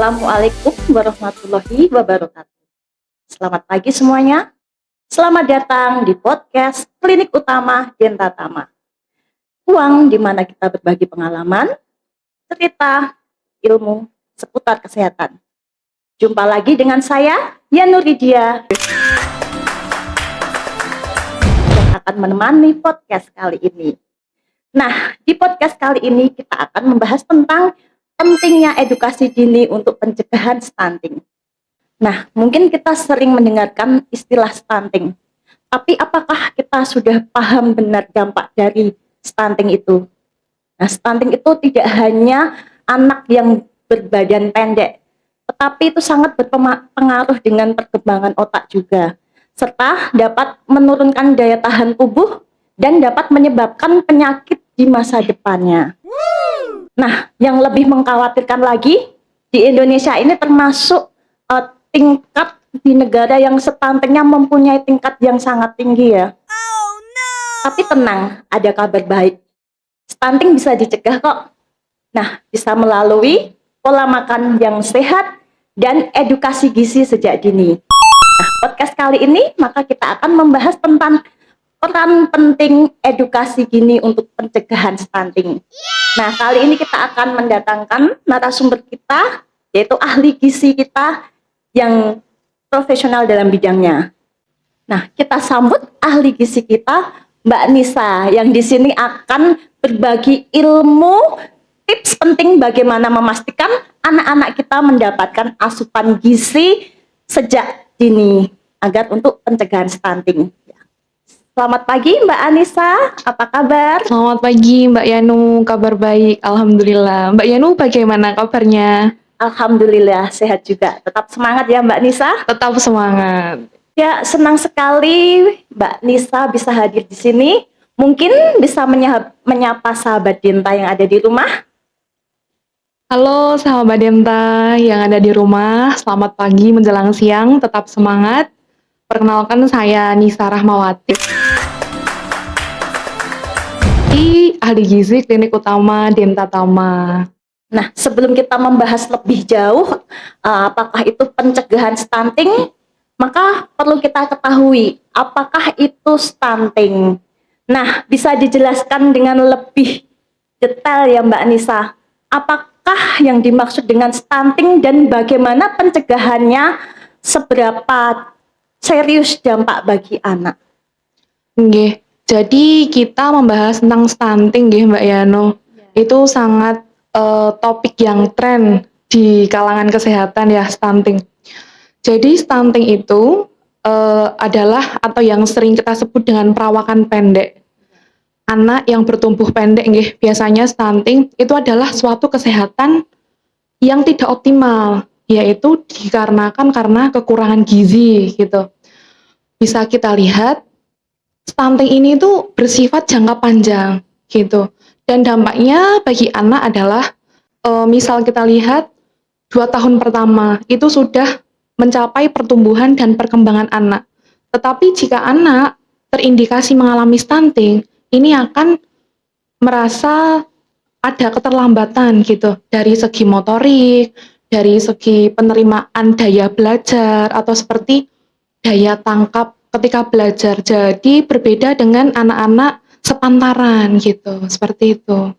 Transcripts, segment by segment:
Assalamualaikum warahmatullahi wabarakatuh. Selamat pagi semuanya. Selamat datang di podcast Klinik Utama Denta Tama. Ruang di mana kita berbagi pengalaman, cerita, ilmu seputar kesehatan. Jumpa lagi dengan saya, Yanuridia, yang akan menemani podcast kali ini. Nah, di podcast kali ini kita akan membahas tentang pentingnya edukasi dini untuk pencegahan stunting. Nah, mungkin kita sering mendengarkan istilah stunting, tapi apakah kita sudah paham benar dampak dari stunting itu? Nah, stunting itu tidak hanya anak yang berbadan pendek, tetapi itu sangat berpengaruh dengan perkembangan otak juga, serta dapat menurunkan daya tahan tubuh dan dapat menyebabkan penyakit di masa depannya. Nah, yang lebih mengkhawatirkan lagi, di Indonesia ini termasuk tingkat di negara yang stuntingnya mempunyai tingkat yang sangat tinggi ya. Tapi tenang, ada kabar baik. Stunting bisa dicegah kok. Nah, bisa melalui pola makan yang sehat dan edukasi gizi sejak dini. Nah, podcast kali ini maka kita akan membahas tentang peran penting edukasi dini untuk pencegahan stunting. Nah, kali ini kita akan mendatangkan narasumber kita, yaitu ahli gizi kita yang profesional dalam bidangnya. Nah, kita sambut ahli gizi kita, Mbak Nisa, yang di sini akan berbagi ilmu, tips penting bagaimana memastikan anak-anak kita mendapatkan asupan gizi sejak dini agar untuk pencegahan stunting. Selamat pagi Mbak Anissa, apa kabar? Selamat pagi Mbak Yanu, kabar baik, Alhamdulillah. Mbak Yanu bagaimana kabarnya? Alhamdulillah sehat juga, tetap semangat ya Mbak Nisa. Tetap semangat. Ya, senang sekali Mbak Nisa bisa hadir di sini. Mungkin bisa menyapa sahabat Denta yang ada di rumah. Halo sahabat Denta yang ada di rumah, selamat pagi menjelang siang, tetap semangat. Perkenalkan saya Nisa Rahmawati, ahli gizi Klinik Utama Denta Tama. Nah, sebelum kita membahas lebih jauh apakah itu pencegahan stunting, maka perlu kita ketahui apakah itu stunting. Nah, bisa dijelaskan dengan lebih detail ya Mbak Nisa, apakah yang dimaksud dengan stunting dan bagaimana pencegahannya, seberapa serius dampak bagi anak? Nggih, jadi kita membahas tentang stunting nggih Mbak Yano. Itu sangat topik yang tren di kalangan kesehatan ya, stunting. Jadi stunting itu adalah atau yang sering kita sebut dengan perawakan pendek. Anak yang bertumbuh pendek nggih, biasanya stunting itu adalah suatu kesehatan yang tidak optimal, yaitu dikarenakan karena kekurangan gizi gitu. Bisa kita lihat stunting ini tuh bersifat jangka panjang gitu. Dan dampaknya bagi anak adalah misal kita lihat 2 tahun pertama itu sudah mencapai pertumbuhan dan perkembangan anak. Tetapi jika anak terindikasi mengalami stunting, ini akan merasa ada keterlambatan gitu dari segi motorik, dari segi penerimaan daya belajar atau seperti daya tangkap ketika belajar. Jadi berbeda dengan anak-anak sepantaran gitu, seperti itu.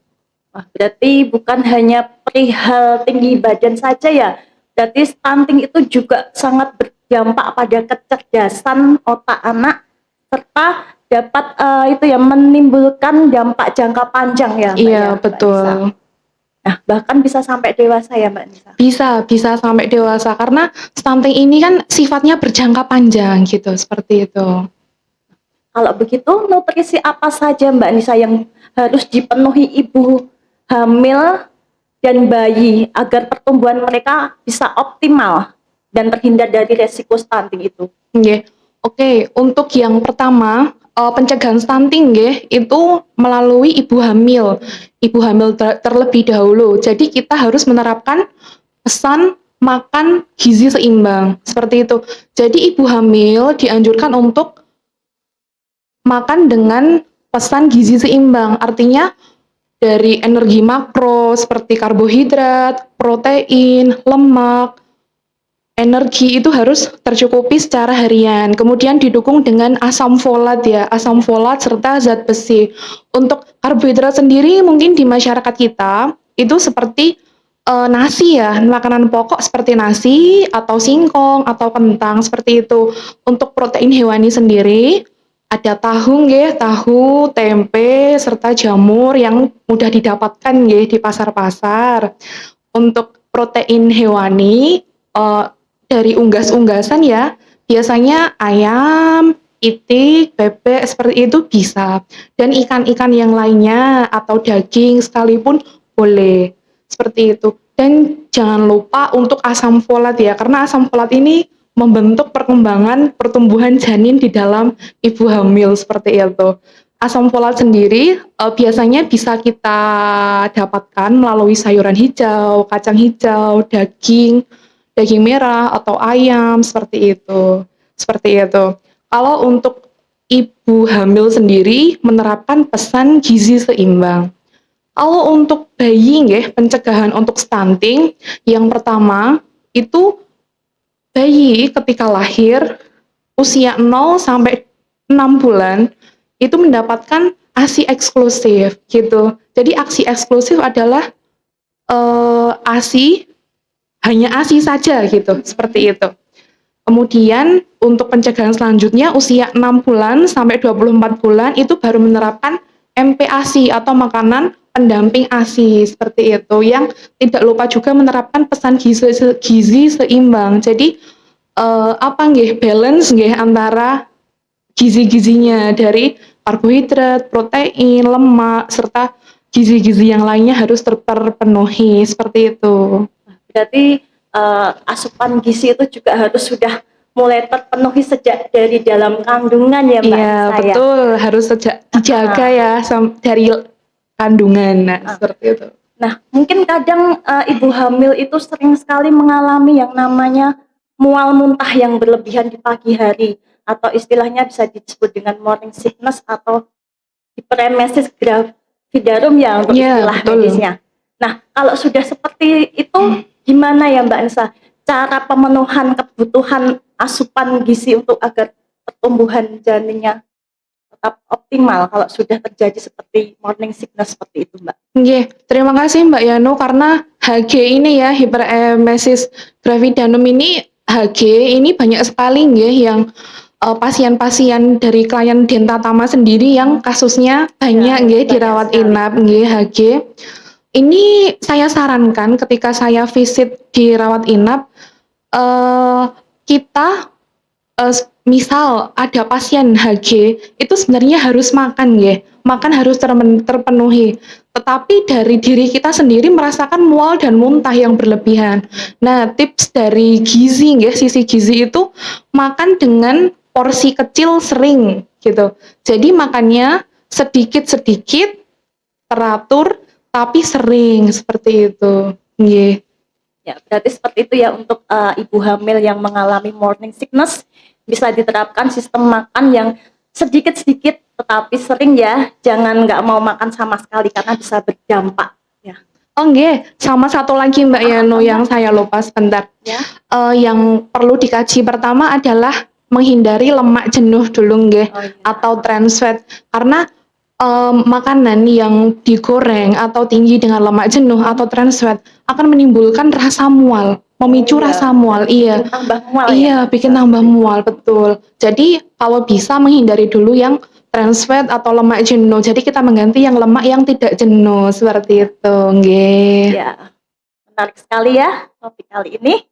Wah, berarti bukan hanya perihal tinggi badan saja ya, berarti stunting itu juga sangat berdampak pada kecerdasan otak anak, serta dapat itu ya menimbulkan dampak jangka panjang ya Mbak, Iya, ya, Mbak betul. Nisa. Nah, bahkan bisa sampai dewasa ya Mbak Nisa? Bisa sampai dewasa karena stunting ini kan sifatnya berjangka panjang gitu, seperti itu. Kalau begitu, nutrisi apa saja Mbak Nisa yang harus dipenuhi ibu hamil dan bayi agar pertumbuhan mereka bisa optimal dan terhindar dari resiko stunting itu? Oke, untuk yang pertama, pencegahan stunting itu melalui ibu hamil. Ibu hamil terlebih dahulu. Jadi kita harus menerapkan pesan makan gizi seimbang, seperti itu. Jadi ibu hamil dianjurkan untuk makan dengan pesan gizi seimbang. Artinya dari energi makro seperti karbohidrat, protein, lemak, energi itu harus tercukupi secara harian. Kemudian didukung dengan asam folat ya, asam folat serta zat besi. Untuk karbohidrat sendiri mungkin di masyarakat kita itu seperti nasi ya, makanan pokok seperti nasi atau singkong atau kentang seperti itu. Untuk protein hewani sendiri ada tahu nggih, tahu, tempe serta jamur yang mudah didapatkan nggih di pasar-pasar. Untuk protein hewani dari unggas-unggasan ya, biasanya ayam, itik, bebek seperti itu bisa. Dan ikan-ikan yang lainnya atau daging sekalipun boleh. Seperti itu. Dan jangan lupa untuk asam folat ya, karena asam folat ini membentuk perkembangan pertumbuhan janin di dalam ibu hamil seperti itu. Asam folat sendiri biasanya bisa kita dapatkan melalui sayuran hijau, kacang hijau, daging merah atau ayam seperti itu. Seperti itu. Kalau untuk ibu hamil sendiri menerapkan pesan gizi seimbang. Kalau untuk bayi nggih, pencegahan untuk stunting, yang pertama itu bayi ketika lahir usia 0 sampai 6 bulan itu mendapatkan ASI eksklusif gitu. Jadi ASI eksklusif adalah ASI hanya ASI saja gitu, seperti itu. Kemudian untuk pencegahan selanjutnya usia 6 bulan sampai 24 bulan itu baru menerapkan MPASI atau makanan pendamping ASI seperti itu, yang tidak lupa juga menerapkan pesan gizi seimbang. Jadi apa nggih, balance nggih antara gizi-gizinya dari karbohidrat, protein, lemak serta gizi-gizi yang lainnya harus terpenuhi seperti itu. Berarti asupan gizi itu juga harus sudah mulai terpenuhi sejak dari dalam kandungan ya Mbak Iya, Nisa ya. betul, harus dijaga ya dari kandungan. Nah, seperti itu. Nah, mungkin kadang ibu hamil itu sering sekali mengalami yang namanya mual muntah yang berlebihan di pagi hari, atau istilahnya bisa disebut dengan morning sickness atau hyperemesis gravidarum ya untuk Iya, istilah betul. medisnya. Nah, kalau sudah seperti itu gimana ya Mbak Nisa cara pemenuhan kebutuhan asupan gizi untuk agar pertumbuhan janinnya tetap optimal kalau sudah terjadi seperti morning sickness seperti itu Mbak? Nggih, terima kasih Mbak Yano, karena HG ini ya, hyperemesis gravidanum ini, HG ini banyak sekali nggih yang pasien-pasien dari klien Dentatama sendiri yang kasusnya banyak nggih dirawat inap nggih HG. Ini saya sarankan ketika saya visit di rawat inap, kita misal ada pasien HG, itu sebenarnya harus makan nggih, makan harus terpenuhi. Tetapi dari diri kita sendiri merasakan mual dan muntah yang berlebihan. Nah, tips dari gizi nggih, sisi gizi itu makan dengan porsi kecil sering gitu. Jadi makannya sedikit-sedikit, teratur, tapi sering, seperti itu. Nggih. Ya, berarti seperti itu ya untuk ibu hamil yang mengalami morning sickness, bisa diterapkan sistem makan yang sedikit-sedikit tetapi sering ya, jangan nggak mau makan sama sekali karena bisa berdampak ya. Oh nggih, sama satu lagi Mbak Yano yang saya lupa sebentar. Ya. Yang perlu dikaji pertama adalah menghindari lemak jenuh dulu nggih, atau trans fat, karena makanan yang digoreng atau tinggi dengan lemak jenuh atau trans fat akan menimbulkan rasa mual, memicu rasa mual. Iya. Tambah mual Iya, ya. bikin tambah mual, betul. Jadi kalau bisa menghindari dulu yang trans fat atau lemak jenuh. Jadi kita mengganti yang lemak yang tidak jenuh seperti itu, nggih. Ya. Menarik sekali ya topik kali ini.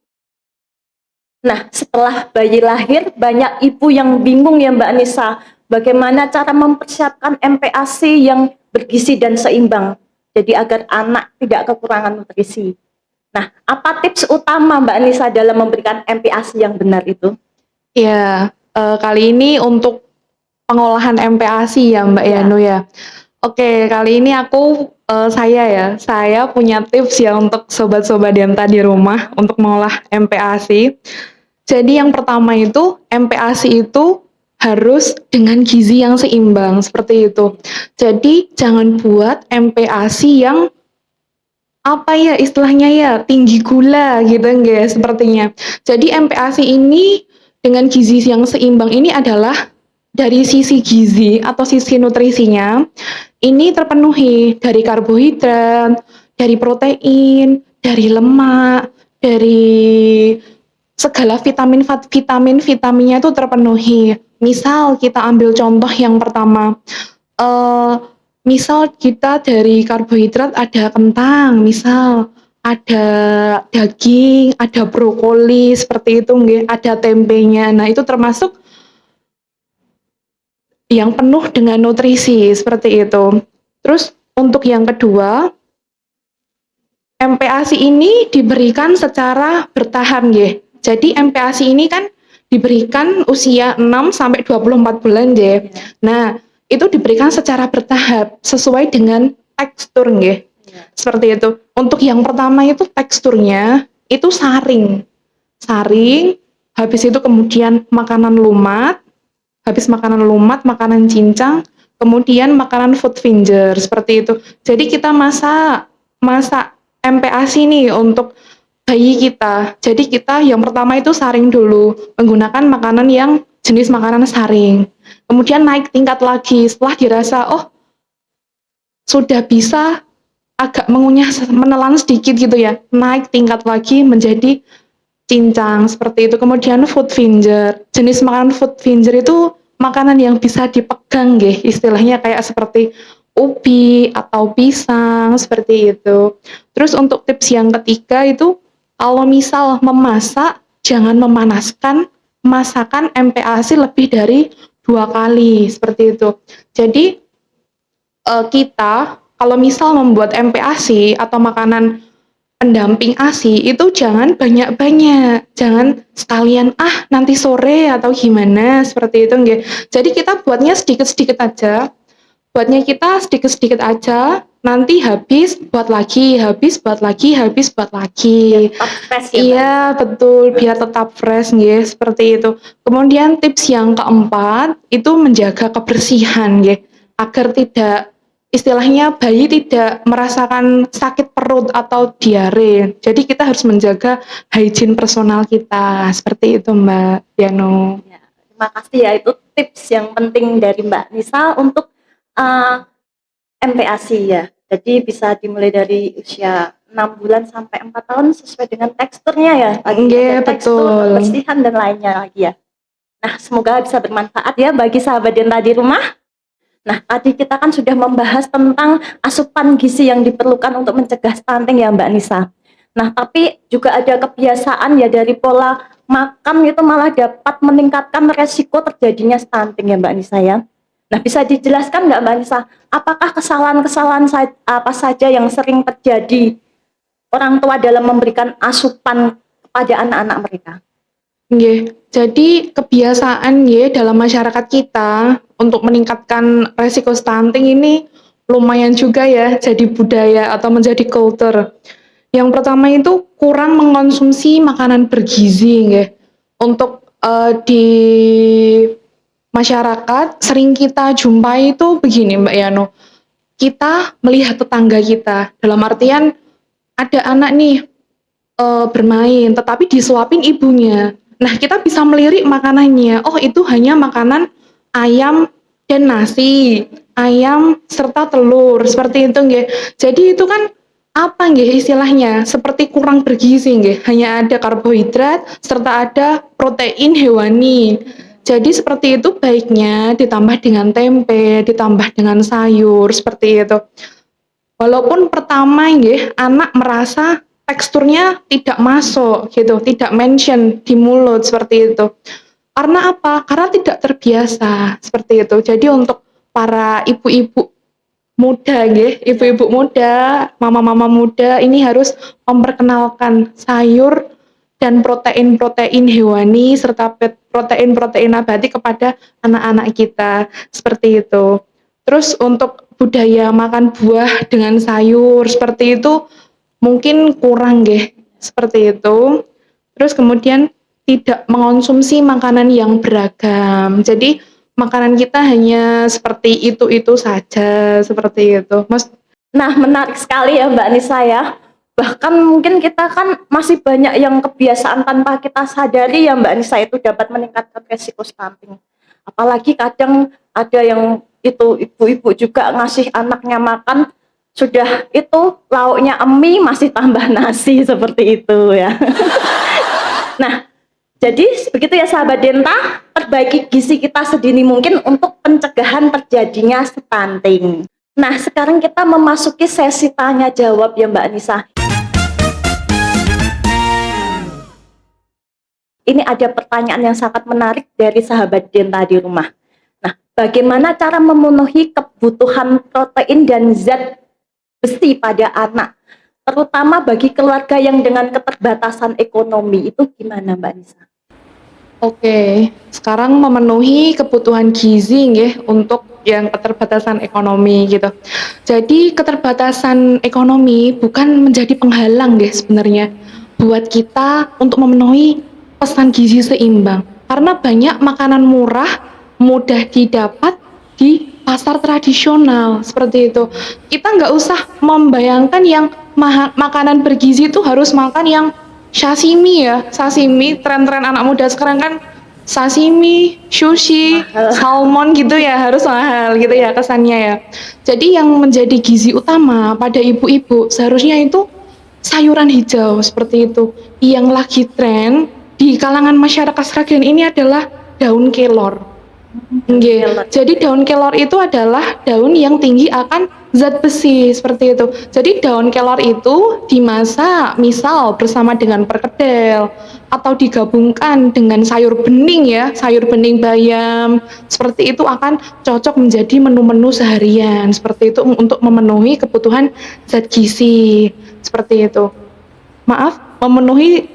Nah, setelah bayi lahir, banyak ibu yang bingung ya Mbak Nisa, bagaimana cara mempersiapkan MPASI yang bergizi dan seimbang, jadi agar anak tidak kekurangan nutrisi. Nah, apa tips utama Mbak Nisa dalam memberikan MPASI yang benar itu? Ya, kali ini untuk pengolahan MPASI ya Mbak Yano ya. Oke, kali ini saya punya tips ya untuk sobat-sobat Denta di rumah untuk mengolah MPASI. Jadi yang pertama itu, MPASI itu harus dengan gizi yang seimbang seperti itu. Jadi jangan buat MPASI yang apa ya istilahnya ya tinggi gula gitu nggak sepertinya. Jadi MPASI ini dengan gizi yang seimbang ini adalah dari sisi gizi atau sisi nutrisinya ini terpenuhi dari karbohidrat, dari protein, dari lemak, dari segala vitaminnya itu terpenuhi. Misal kita ambil contoh yang pertama, eh, misal kita dari karbohidrat ada kentang, misal ada daging, ada brokoli seperti itu, nggih, ada tempenya. Nah, itu termasuk yang penuh dengan nutrisi seperti itu. Terus untuk yang kedua, MPASI ini diberikan secara bertahap nggih. Jadi MPASI ini kan diberikan usia 6 sampai 24 bulan nggih. Nah, itu diberikan secara bertahap sesuai dengan tekstur nggih. Seperti itu. Untuk yang pertama itu teksturnya itu saring. Saring, habis itu kemudian makanan lumat, habis makanan lumat, makanan cincang, kemudian makanan food finger seperti itu. Jadi kita masak MPASI nih untuk bayi kita. Jadi kita yang pertama itu saring dulu, menggunakan makanan yang jenis makanan saring. Kemudian naik tingkat lagi setelah dirasa oh sudah bisa agak mengunyah menelan sedikit gitu ya. Naik tingkat lagi menjadi cincang seperti itu. Kemudian food finger. Jenis makanan food finger itu makanan yang bisa dipegang nggih, istilahnya kayak seperti ubi atau pisang seperti itu. Terus untuk tips yang ketiga itu kalau misal memasak jangan memanaskan masakan MPASI lebih dari 2 kali seperti itu. Jadi kita kalau misal membuat MPASI atau makanan pendamping ASI itu jangan banyak-banyak, jangan sekalian nanti sore atau gimana seperti itu nggih. Jadi kita buatnya sedikit-sedikit aja. Buatnya kita sedikit-sedikit aja, nanti habis buat lagi, habis buat lagi, habis buat lagi. Tetap fresh ya, Mbak. Iya, betul, biar tetap fresh nggih, seperti itu. Kemudian tips yang keempat itu menjaga kebersihan nggih, agar tidak istilahnya bayi tidak merasakan sakit perut atau diare. Jadi kita harus menjaga hygiene personal kita, seperti itu Mbak Diano. Ya, terima kasih ya, itu tips yang penting dari Mbak Nisa untuk MPASI ya. Jadi bisa dimulai dari usia 6 bulan sampai 4 tahun sesuai dengan teksturnya ya. Nggih, Ada tekstur, betul. kebersihan dan lainnya lagi ya. Nah, semoga bisa bermanfaat ya bagi sahabat Denta di rumah. Nah, tadi kita kan sudah membahas tentang asupan gizi yang diperlukan untuk mencegah stunting ya Mbak Nisa. Nah, tapi juga ada kebiasaan ya dari pola makan itu malah dapat meningkatkan resiko terjadinya stunting ya Mbak Nisa ya. Nah, bisa dijelaskan nggak Mbak Nisa, apakah kesalahan-kesalahan apa saja yang sering terjadi orang tua dalam memberikan asupan kepada anak-anak mereka? Nggih, jadi kebiasaan nggih dalam masyarakat kita untuk meningkatkan resiko stunting ini lumayan juga ya jadi budaya atau menjadi culture. Yang pertama itu kurang mengkonsumsi makanan bergizi nggih. Untuk di masyarakat sering kita jumpai itu begini Mbak Yano, kita melihat tetangga kita, dalam artian ada anak nih bermain, tetapi disuapin ibunya. Nah, kita bisa melirik makanannya. Oh, itu hanya makanan ayam dan nasi, ayam serta telur, seperti itu nggih. Jadi itu kan apa nggih istilahnya? Seperti kurang bergizi nggih. Hanya ada karbohidrat serta ada protein hewani. Jadi seperti itu baiknya ditambah dengan tempe, ditambah dengan sayur, seperti itu. Walaupun pertama nggih anak merasa teksturnya tidak masuk gitu, tidak mention di mulut seperti itu. Karena apa? Karena tidak terbiasa seperti itu. Jadi untuk para ibu-ibu muda nggih, ibu-ibu muda, mama-mama muda ini harus memperkenalkan sayur dan protein-protein hewani serta protein-protein nabati kepada anak-anak kita, seperti itu. Terus untuk budaya makan buah dengan sayur seperti itu mungkin kurang nggih, seperti itu. Terus kemudian tidak mengonsumsi makanan yang beragam. Jadi makanan kita hanya seperti itu saja, seperti itu. Mas, Nah, menarik sekali ya Mbak Nisa ya. Bahkan mungkin kita kan masih banyak yang kebiasaan tanpa kita sadari ya Mbak Nisa itu dapat meningkatkan resiko stunting. Apalagi kadang ada yang itu ibu-ibu juga ngasih anaknya makan sudah itu lauknya mie masih tambah nasi seperti itu ya. Nah, jadi begitu ya sahabat Denta, perbaiki gizi kita sedini mungkin untuk pencegahan terjadinya stunting. Nah, sekarang kita memasuki sesi tanya jawab ya Mbak Nisa. Ini ada pertanyaan yang sangat menarik dari sahabat Denta di rumah. Nah, bagaimana cara memenuhi kebutuhan protein dan zat besi pada anak, terutama bagi keluarga yang dengan keterbatasan ekonomi, itu gimana Mbak Nisa? oke, sekarang memenuhi kebutuhan gizi nggih untuk yang keterbatasan ekonomi gitu. Jadi keterbatasan ekonomi bukan menjadi penghalang nggih sebenarnya buat kita untuk memenuhi pesan gizi seimbang. Karena banyak makanan murah, mudah didapat di pasar tradisional seperti itu. Kita nggak usah membayangkan yang makanan bergizi itu harus makan yang sashimi ya, sashimi, tren-tren anak muda sekarang kan sashimi, sushi, Mahal. salmon gitu ya, harus mahal gitu ya kesannya ya. Jadi yang menjadi gizi utama pada ibu-ibu seharusnya itu sayuran hijau seperti itu. Yang lagi tren di kalangan masyarakat Sragen ini adalah daun kelor. Nggih. Jadi daun kelor itu adalah daun yang tinggi akan zat besi seperti itu. Jadi daun kelor itu dimasak misal bersama dengan perkedel atau digabungkan dengan sayur bening ya, sayur bening bayam. Seperti itu akan cocok menjadi menu-menu seharian. Seperti itu untuk memenuhi kebutuhan zat gizi. Seperti itu. Maaf, memenuhi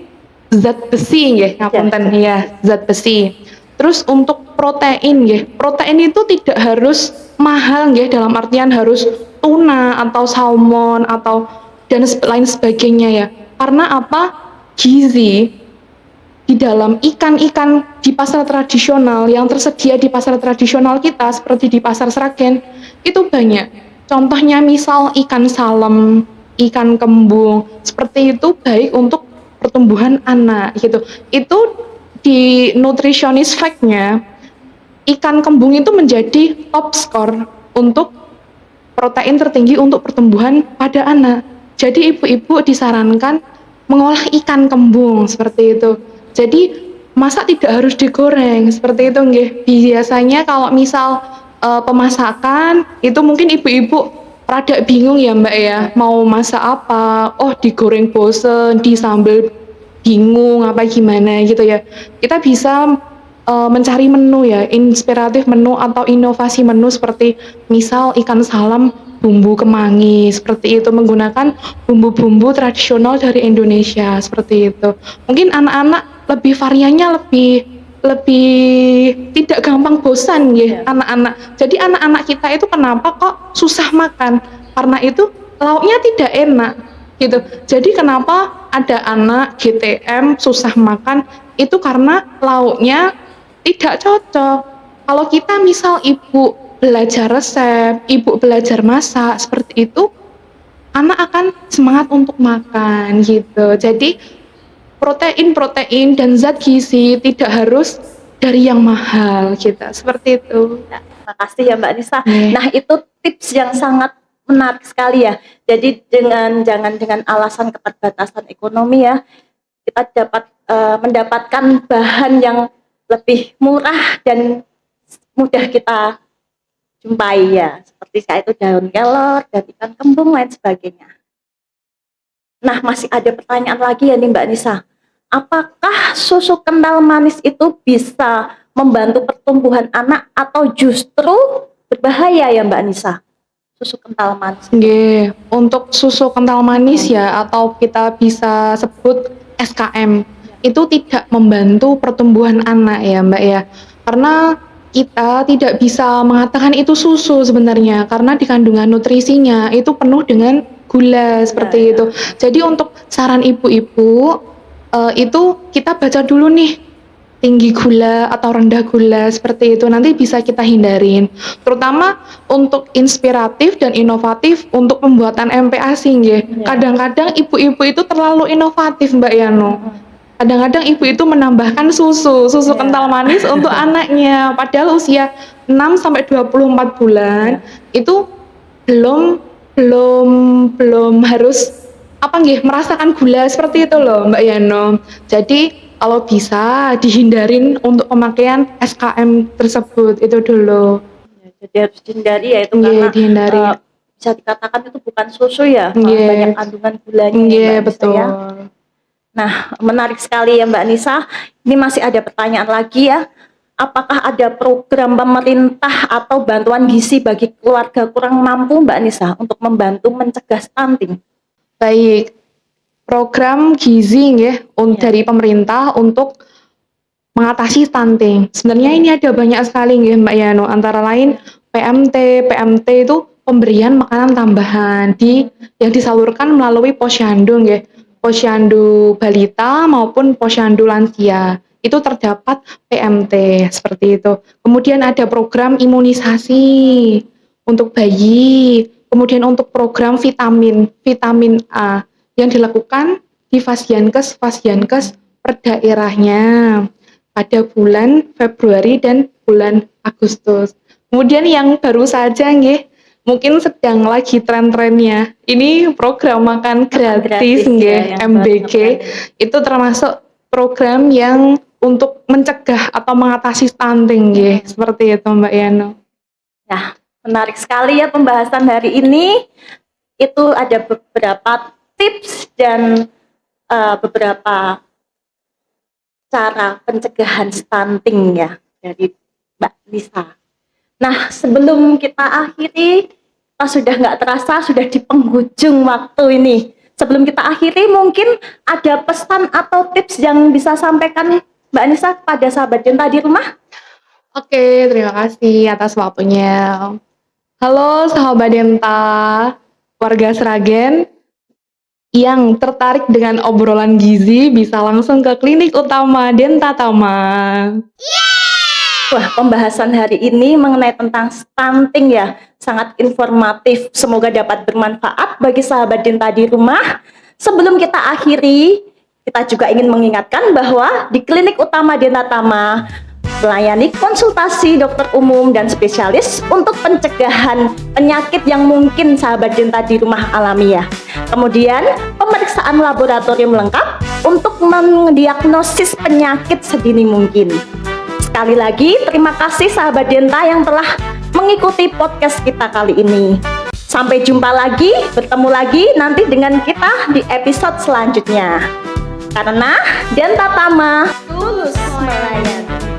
zat besi nggih, ngapunten ya, zat besi. Terus untuk protein nggih, protein itu tidak harus mahal nggih, dalam artian harus tuna atau salmon atau dan lain sebagainya ya. Karena apa? Gizi di dalam ikan-ikan di pasar tradisional yang tersedia di pasar tradisional kita seperti di pasar Sragen itu banyak. Contohnya misal ikan salem, ikan kembung, seperti itu baik untuk pertumbuhan anak gitu. Itu di nutritionist fact-nya, ikan kembung itu menjadi top skor untuk protein tertinggi untuk pertumbuhan pada anak. Jadi ibu-ibu disarankan mengolah ikan kembung seperti itu. Jadi masak tidak harus digoreng seperti itu nggih. Biasanya kalau misal pemasakan itu mungkin ibu-ibu rada bingung ya Mbak ya, mau masak apa? Oh, digoreng bosen, disambel bingung apa gimana gitu ya. Kita bisa mencari menu ya, inspiratif menu atau inovasi menu seperti misal ikan salam bumbu kemangi, seperti itu menggunakan bumbu-bumbu tradisional dari Indonesia seperti itu. Mungkin anak-anak lebih variannya lebih lebih tidak gampang bosan ya anak-anak. Jadi anak-anak kita itu kenapa kok susah makan? Karena itu lauknya tidak enak gitu. Jadi kenapa ada anak GTM susah makan itu karena lauknya tidak cocok. Kalau kita misal ibu belajar resep, ibu belajar masak seperti itu, anak akan semangat untuk makan gitu. Jadi protein-protein dan zat gizi tidak harus dari yang mahal gitu. Seperti itu. Ya, terima kasih ya Mbak Nisa. Yeah. Nah, itu tips yang sangat menarik sekali ya. Jadi jangan dengan alasan keterbatasan ekonomi ya, kita dapat mendapatkan bahan yang lebih murah dan mudah kita jumpai ya. Seperti saya itu daun kelor dan ikan kembung lain sebagainya. Nah, masih ada pertanyaan lagi ya nih Mbak Nisa. Apakah susu kental manis itu bisa membantu pertumbuhan anak atau justru berbahaya ya Mbak Nisa? Susu kental manis. Nggih, untuk susu kental manis ya atau kita bisa sebut SKM itu tidak membantu pertumbuhan anak ya Mbak ya. Karena kita tidak bisa mengatakan itu susu sebenarnya karena di kandungan nutrisinya itu penuh dengan gula seperti itu. Jadi untuk saran ibu-ibu itu kita baca dulu nih tinggi gula atau rendah gula seperti itu nanti bisa kita hindarin. Terutama untuk inspiratif dan inovatif untuk pembuatan MPASI nggih. Iya. Kadang-kadang ibu-ibu itu terlalu inovatif Mbak Yano. Kadang-kadang ibu itu menambahkan susu Iya. kental manis untuk anaknya padahal usia 6 sampai 24 bulan itu belum belum belum harus merasakan gula seperti itu loh Mbak Yano. Jadi kalau bisa dihindarin untuk pemakaian SKM tersebut itu dulu. Ya, jadi harus dihindari ya itu Iya, karena dihindari. bisa dikatakan itu bukan susu ya, Iya. banyak kandungan gulanya ya, Iya, Mbak Nisa betul. ya. Nah, menarik sekali ya Mbak Nisa. Ini masih ada pertanyaan lagi ya. Apakah ada program pemerintah atau bantuan gizi bagi keluarga kurang mampu Mbak Nisa untuk membantu mencegah stunting? Baik, program gizi ya dari pemerintah untuk mengatasi stunting. Sebenarnya ini ada banyak sekali ya Mbak Yano, antara lain PMT itu pemberian makanan tambahan yang disalurkan melalui posyandu ya, posyandu balita maupun posyandu lansia. Itu terdapat PMT seperti itu. Kemudian ada program imunisasi untuk bayi, kemudian untuk program vitamin A yang dilakukan di Fasyankes per daerahnya pada bulan Februari dan bulan Agustus. Kemudian yang baru saja mungkin sedang lagi tren-trennya. Ini program makan gratis ya, yang MBG. Itu termasuk program yang untuk mencegah atau mengatasi stunting seperti itu Mbak Yano. Nah, menarik sekali ya pembahasan hari ini. Itu ada beberapa tips dan beberapa cara pencegahan stunting ya dari Mbak Nisa. Nah, sebelum kita akhiri, kita sudah nggak terasa sudah di penghujung waktu ini. Sebelum kita akhiri, mungkin ada pesan atau tips yang bisa sampaikan Mbak Nisa kepada sahabat Denta di rumah? Oke, terima kasih atas waktunya. Halo sahabat Denta, warga Sragen yang tertarik dengan obrolan gizi bisa langsung ke klinik utama Denta Tama. Wah, pembahasan hari ini mengenai tentang stunting ya, sangat informatif. Semoga dapat bermanfaat bagi sahabat Denta di rumah. Sebelum kita akhiri, kita juga ingin mengingatkan bahwa di klinik utama Denta Tama melayani konsultasi dokter umum dan spesialis untuk pencegahan penyakit yang mungkin sahabat Denta di rumah alami ya. Kemudian pemeriksaan laboratorium lengkap untuk mendiagnosis penyakit sedini mungkin. Sekali lagi terima kasih sahabat Denta yang telah mengikuti podcast kita kali ini. Sampai jumpa lagi, bertemu lagi nanti dengan kita di episode selanjutnya. Karena Denta Tama tulus melayani.